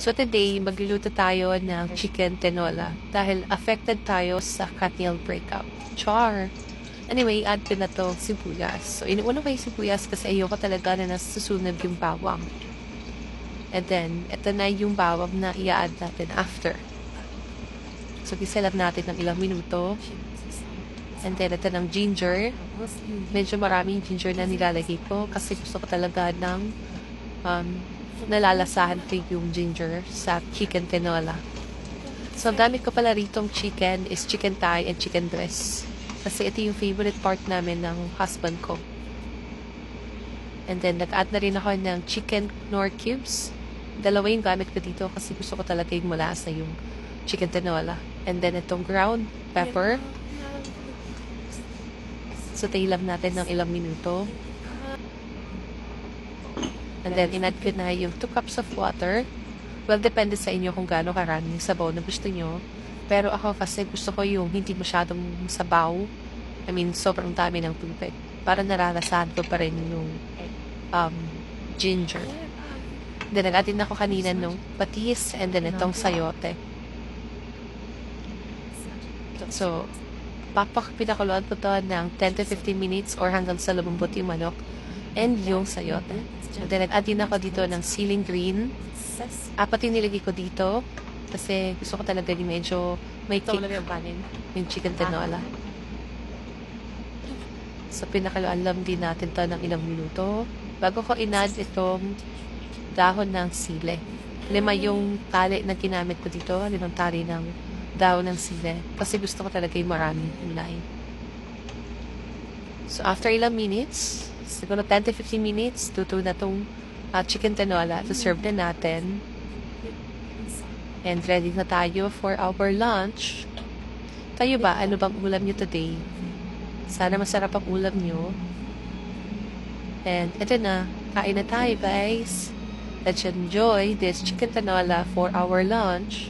So today, magluluto tayo ng chicken tinola dahil affected tayo sa Katniel breakup. Char! Anyway, add ko na to sibuyas. So, inuuna ko yung sibuyas kasi ayoko talaga na nasusunog yung bawang. And then, ito na yung bawang na i-add natin after. So, gisalat natin ng ilang minuto. And then, ito ng ginger. Medyo maraming ginger na nilalagay ko kasi gusto ko talaga ng nalalasahan ko yung ginger sa chicken tinola. So, ang dami ko pala ritong chicken is chicken thigh and chicken breast. Kasi ito yung favorite part namin ng husband ko. And then, nag-add na rin ako ng chicken Knorr cubes. Dalawa yung gamit ko dito kasi gusto ko talaga yung malasa yung chicken tinola. And then, itong ground pepper. So, lang natin ng ilang minuto. And then, in-add ko na yung 2 cups of water. Well, depende sa inyo kung gaano karami yung sabaw na gusto nyo. Pero ako kasi gusto ko yung hindi masyadong sabaw. I mean, sobrang dami ng tubig. Para nararasahan ko pa rin yung ginger. Then, nag-add din ako kanina nung patis and then itong sayote. So, pinakuluan ko to ng 10 to 15 minutes or hanggang sa lumambot yung manok and yung sayote. And then, nag-add din ako dito ng ceiling green. 4 yung nilagay ko dito kasi gusto ko talaga yung medyo may kick yung chicken tinola. So, pinakaluan lang din natin to ng ilang minuto bago ko in-add itong dahon ng sile. 5 yung tali na ginamit ko dito. 5 tali ng dahon ng sile kasi gusto ko talaga yung maraming gulay. So, after ilang minutes, siguro 10 to 15 minutes, tuto na tong chicken tinola. To serve na natin. And ready na tayo for our lunch. Tayo ba? Ano bang ulam nyo today? Sana masarap ang ulam nyo. And ito na. Kain na tayo, guys. Let's enjoy this chicken tinola for our lunch.